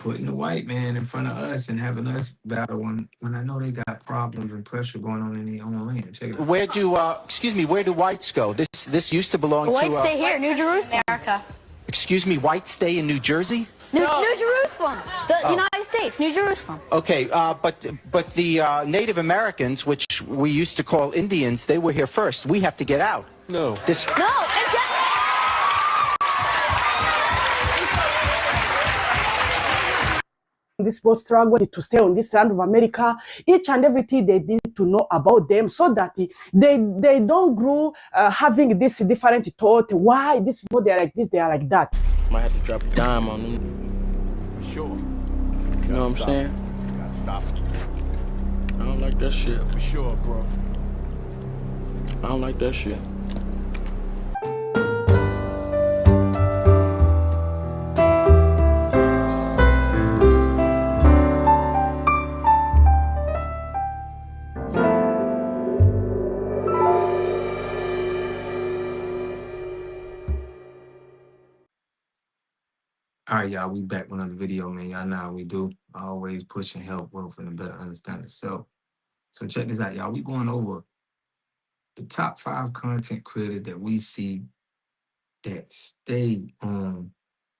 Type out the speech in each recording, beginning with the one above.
putting the white man in front of us and having us battle when I know they got problems and pressure going on in their own land. Check it out. Where do, excuse me, where do whites go? This used to belong to... Whites stay here, New Jerusalem. America. Excuse me, whites stay in New Jersey? New Jerusalem. The United States, New Jerusalem. Okay, but the Native Americans, which we used to call Indians, they were here first. We have to get out. No. No, This both struggle to stay on this land of America, each and everything they need to know about them so that they don't grow having this different thought. Why these people they are like this, they are like that. Might have to drop a dime on them. For sure. You know what I'm saying? Gotta stop it. I don't like that shit. For sure, bro. I don't like that shit. All right, y'all, we back with another video, man. Y'all know how we do. Always pushing help, growth, and a better understanding of self. So check this out, y'all. We going over the top 5 content creators that we see that stay on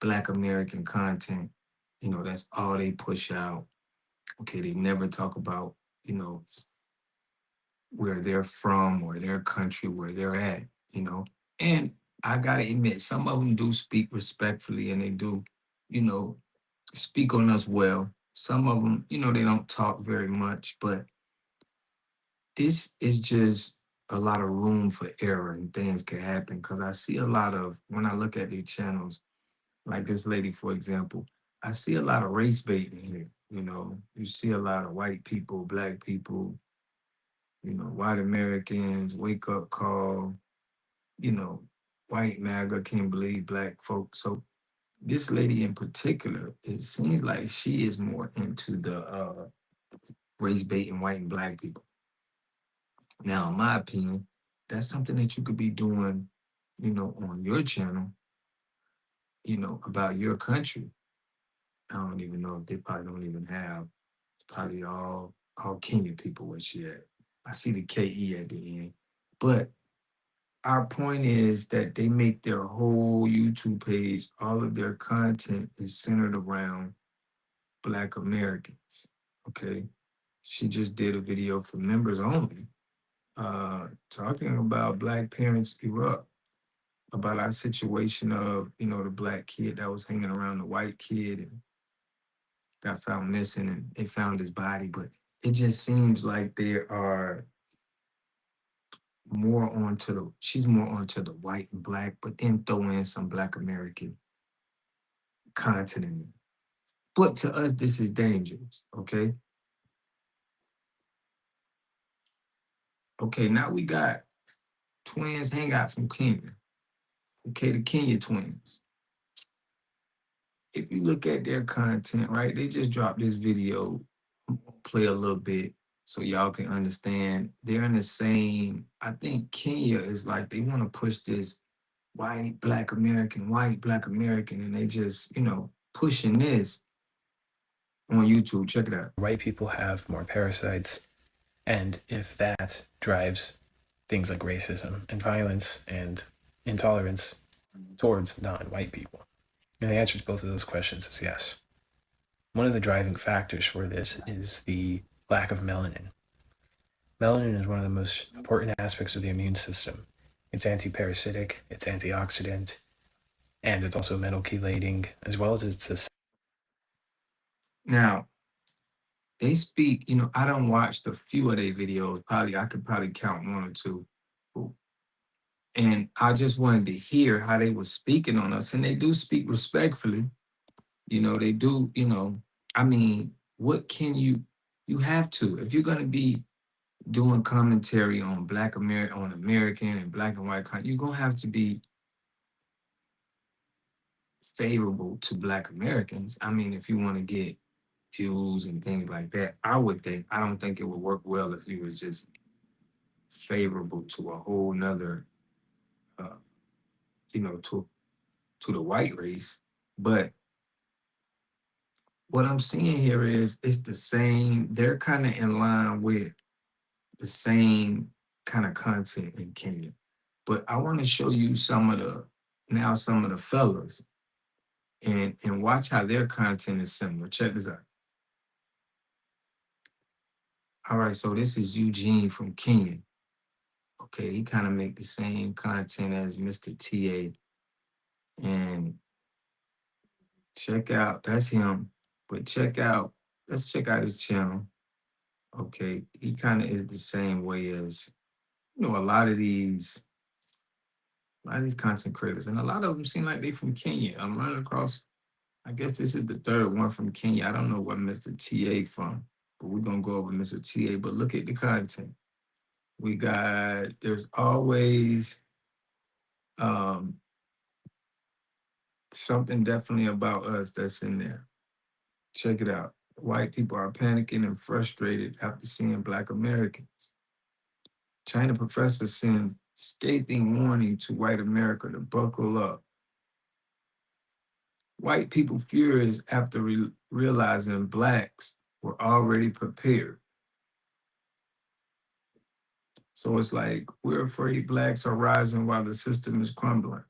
Black American content. You know, that's all they push out. Okay, they never talk about, you know, where they're from or their country, where they're at, you know. And I gotta admit, some of them do speak respectfully and they do, you know, speak on us well. Some of them, you know, they don't talk very much, but this is just a lot of room for error and things can happen. Cause I see a lot of, when I look at these channels, like this lady, for example, I see a lot of race baiting here. You know, you see a lot of white people, Black people, you know, white Americans, wake up call, you know, white MAGA can't believe Black folks. So this lady in particular, it seems like she is more into the race baiting white and Black people. Now, in my opinion, that's something that you could be doing, you know, on your channel, you know, about your country. I don't even know if they probably don't even have, probably all Kenyan people where she at. I see the KE at the end. But our point is that they make their whole YouTube page, all of their content is centered around Black Americans, okay? She just did a video for members only, talking about Black Parents Erupt, about our situation of, you know, the Black kid that was hanging around the white kid and got found missing and they found his body. But it just seems like they are more onto the, she's more onto the white and Black, but then throw in some Black American content in it. But to us, this is dangerous, okay? Okay, now we got twins hangout from Kenya. Okay, the Kenya twins. If you look at their content, right, they just dropped this video, play a little bit so y'all can understand. They're in the same, I think Kenya is like, they want to push this white, Black American, and they just, you know, pushing this on YouTube. Check it out. White people have more parasites, and if that drives things like racism and violence and intolerance towards non-white people. And the answer to both of those questions is yes. One of the driving factors for this is the lack of melanin. Melanin is one of the most important aspects of the immune system. It's anti-parasitic, it's antioxidant, and it's also metal chelating, as well as it's a... Now, they speak, you know, I don't watch the few of their videos. I could probably count 1 or 2. And I just wanted to hear how they were speaking on us. And they do speak respectfully. You know, they do, you know, I mean, what can you have to, if you're going to be doing commentary on on American and Black and white content, you're going to have to be favorable to Black Americans. I mean, if you want to get views and things like that, I don't think it would work well if you was just favorable to a whole nother, you know, to the white race. But what I'm seeing here is it's the same. They're kind of in line with the same kind of content in Kenya. But I want to show you some of the fellas and watch how their content is similar. Check this out. All right, so this is Eugene from Kenyan. Okay, he kind of make the same content as Mr. TA. And check out, that's him. But let's check out his channel. Okay, he kind of is the same way as, a lot of these content creators, and a lot of them seem like they from Kenya. I'm running across, I guess this is the third one from Kenya. I don't know what Mr. TA from, but we're gonna go over Mr. TA. But look at the content. There's always something definitely about us that's in there. Check it out. White people are panicking and frustrated after seeing Black Americans. China professor send scathing warning to white America to buckle up. White people furious after realizing Blacks were already prepared. So it's like, we're afraid Blacks are rising while the system is crumbling.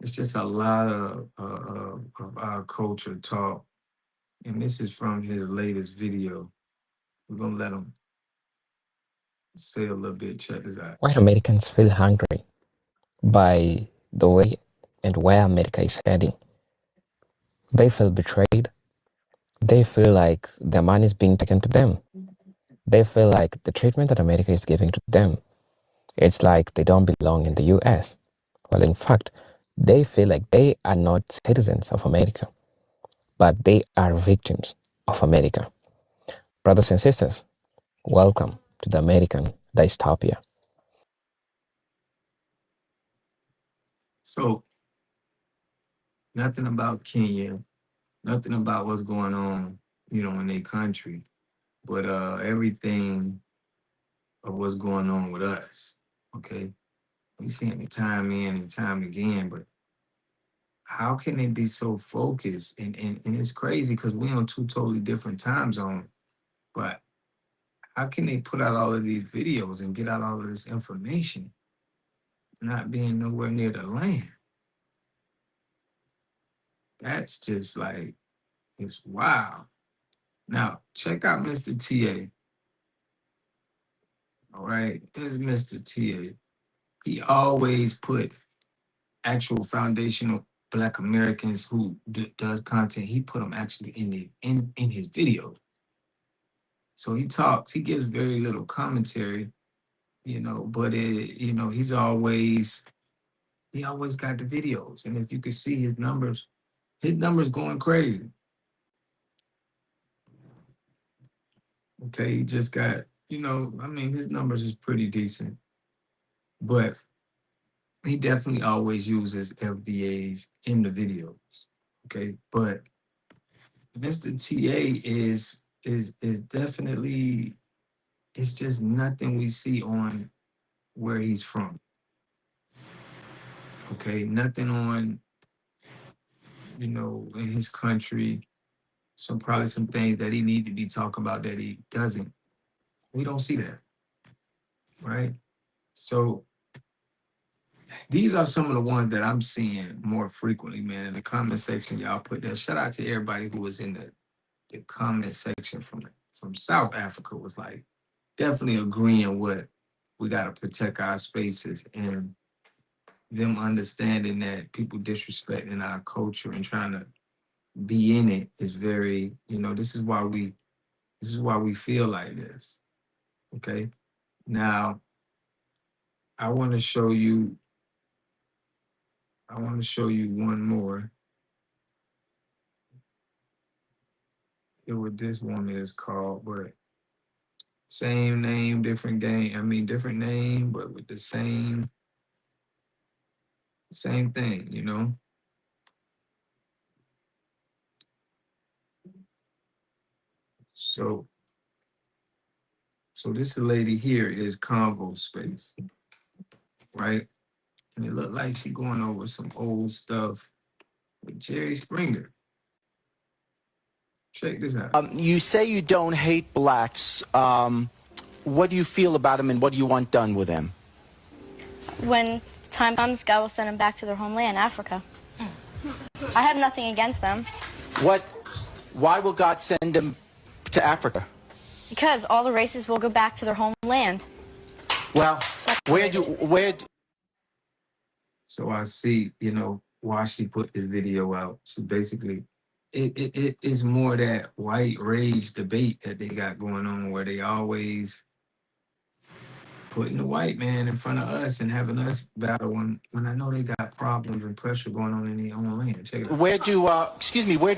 It's just a lot of our culture talk. And this is from his latest video. We're going to let him say a little bit. Check this out. White Americans feel hungry by the way and where America is heading. They feel betrayed. They feel like their money is being taken to them. They feel like the treatment that America is giving to them, it's like they don't belong in the US. Well, in fact, they feel like they are not citizens of America, but they are victims of America. Brothers and sisters, welcome to the American dystopia. So, nothing about Kenya, nothing about what's going on, in their country, but everything of what's going on with us. Okay. We seeing it time in and time again, but how can they be so focused? And it's crazy because we're on two totally different time zones, but how can they put out all of these videos and get out all of this information, not being nowhere near the land? That's just like, it's wow. Now, check out Mr. TA. All right, there's Mr. TA. He always put actual foundational Black Americans who does content. He put them actually in his video. So he talks. He gives very little commentary, but he's always got the videos, and if you can see his numbers going crazy. Okay, he just got, his numbers is pretty decent, but he definitely always uses FBAs in the videos. Okay, but Mr. TA is definitely, it's just nothing we see on where he's from. Okay, nothing on, in his country. Probably some things that he need to be talking about that he doesn't. We don't see that, right? So these are some of the ones that I'm seeing more frequently, man. In the comment section, y'all put that. Shout out to everybody who was in the comment section from South Africa, was like definitely agreeing with, we got to protect our spaces, and them understanding that people disrespecting our culture and trying to be in it is very, this is why we feel like this. Okay. Now I want to show you one more. See what this one is called, but same name, different game. Different name, but with the same thing. So this lady here is Convo Space, right? And it looked like she going over some old stuff with Jerry Springer. Check this out. You say you don't hate blacks. What do you feel about them and what do you want done with them? When time comes, God will send them back to their homeland, Africa. I have nothing against them. Why will God send them to Africa? Because all the races will go back to their homeland. Well, So I see, why she put this video out. So basically, it is more that white rage debate that they got going on, where they always putting the white man in front of us and having us battle when I know they got problems and pressure going on in their own land. Check it out. where do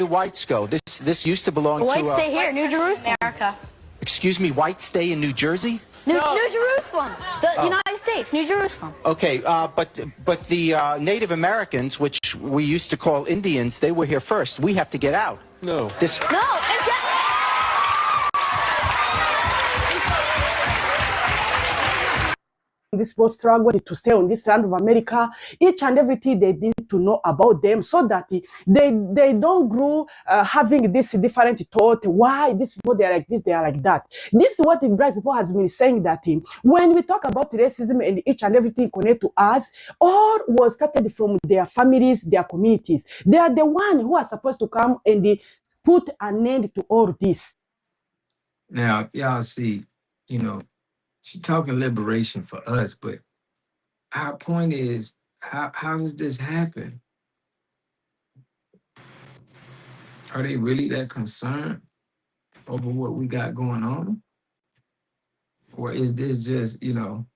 whites go? This used to belong The to. whites stay here, New Jerusalem, America. Excuse me, whites stay in New Jersey? New Jerusalem, the United States, New Jerusalem. Okay, but the Native Americans, which we used to call Indians, they were here first. We have to get out. No, and This both struggle to stay on this land of America, each and everything they need to know about them, so that they don't grow having this different thought. Why these people they are like this, they are like that. This is what the black people has been saying, that when we talk about racism and each and everything connected to us, all was started from their families, their communities. They are the one who are supposed to come and put an end to all this. Now, if y'all see, she talking liberation for us, but our point is, how does this happen? Are they really that concerned over what we got going on? Or is this just, the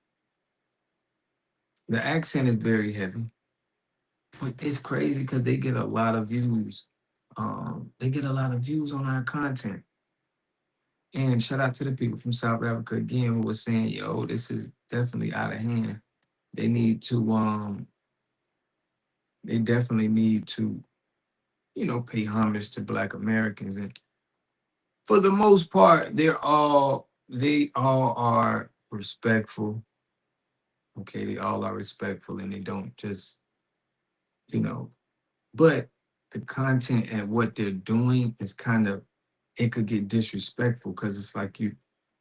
accent is very heavy, but it's crazy because they get a lot of views. They get a lot of views on our content. And shout out to the people from South Africa again who was saying, yo, this is definitely out of hand. They need to, they definitely need to, pay homage to Black Americans. And for the most part, they all are respectful. Okay, they all are respectful and they don't just, but the content and what they're doing is kind of, it could get disrespectful because it's like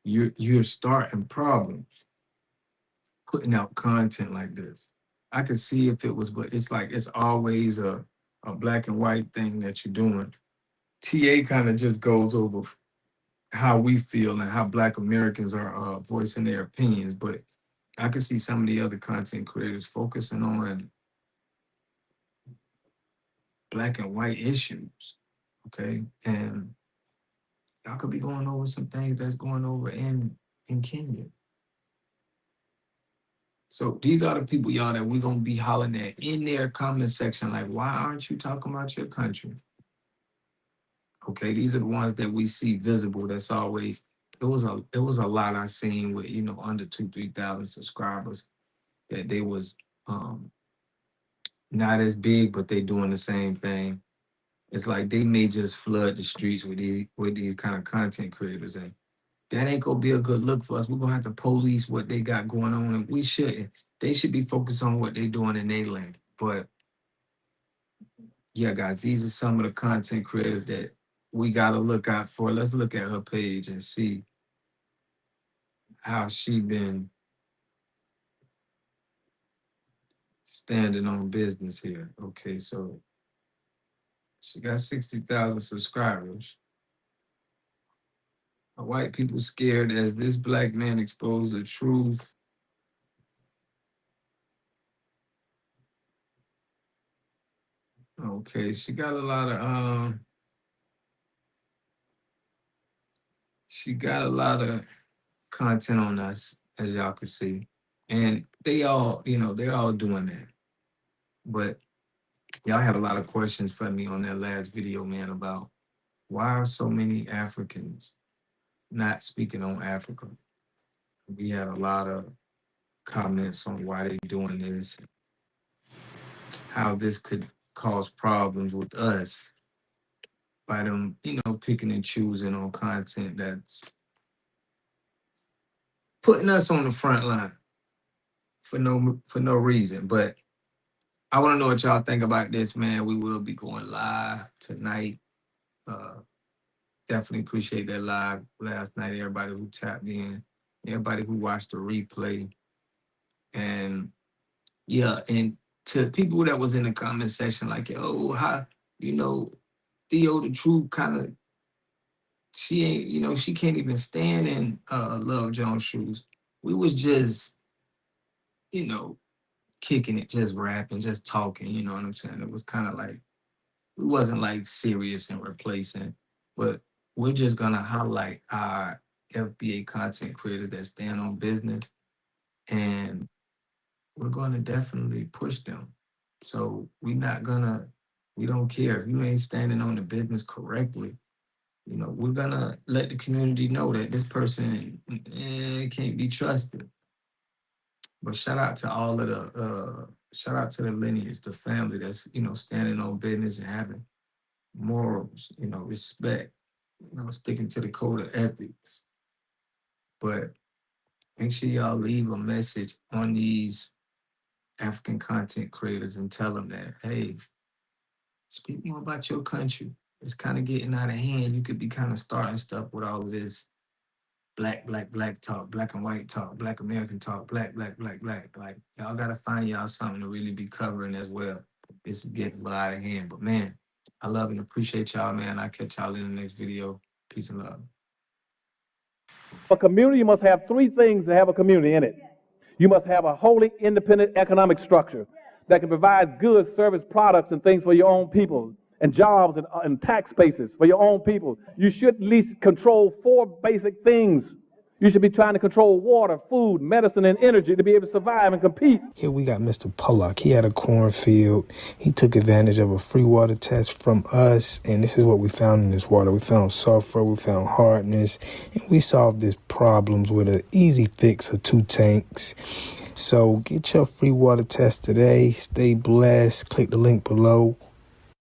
you're starting problems putting out content like this. I could see if it was, but it's like it's always a black and white thing that you're doing. TA kind of just goes over how we feel and how Black Americans are voicing their opinions, but I could see some of the other content creators focusing on black and white issues, okay? And y'all could be going over some things that's going over in Kenya. So these are the people, y'all, that we're gonna be hollering at in their comment section, like, why aren't you talking about your country? Okay, these are the ones that we see visible. That's always, it was a lot I seen with, under 2,000-3,000 subscribers that they was not as big, but they doing the same thing. It's like they may just flood the streets with these kind of content creators, and that ain't gonna be a good look for us. We're gonna have to police what they got going on, and we shouldn't. They should be focused on what they're doing in their land. But yeah, guys, these are some of the content creators that we gotta look out for. Let's look at her page and see how she been standing on business here. Okay, so she got 60,000 subscribers. White people scared as this black man exposed the truth. Okay, she got a lot of content on us, as y'all can see. And they all, they're all doing that. But y'all had a lot of questions for me on that last video, man, about why are so many Africans not speaking on Africa? We had a lot of comments on why they're doing this, how this could cause problems with us by them, picking and choosing on content that's putting us on the front line for no reason. But I want to know what y'all think about this, man. We will be going live tonight. definitely appreciate that live last night. Everybody who tapped in, everybody who watched the replay, and yeah, and to people that was in the comment section, like, oh, how you know, Theo the Truth kind of she ain't, she can't even stand in Love Jones shoes. We was just, you know, kicking it, just rapping, just talking, you know what I'm saying? It was kind of like we wasn't like serious and replacing, but we're just gonna highlight our FBA content creators that stand on business, and we're gonna definitely push them. So we don't care if you ain't standing on the business correctly. We're gonna let the community know that this person can't be trusted. But shout out to the lineage, the family that's standing on business and having morals, respect, sticking to the code of ethics. But make sure y'all leave a message on these African content creators and tell them that, hey, speak more about your country. It's kind of getting out of hand. You could be kind of starting stuff with all of this black talk, black and white talk, black American talk, black. Like, y'all gotta find y'all something to really be covering as well. This is getting a little out of hand. But man, I love and appreciate y'all, man. I'll catch y'all in the next video. Peace and love. A community must have three things to have a community in it. You must have a wholly independent economic structure that can provide goods, service, products, and things for your own people, and jobs and tax bases for your own people. You should at least control four basic things. You should be trying to control water, food, medicine, and energy to be able to survive and compete. Here we got Mr. Pollock. He had a cornfield. He took advantage of a free water test from us, and this is what we found in this water. We found sulfur, we found hardness, and we solved these problems with an easy fix of 2 tanks. So get your free water test today. Stay blessed. Click the link below.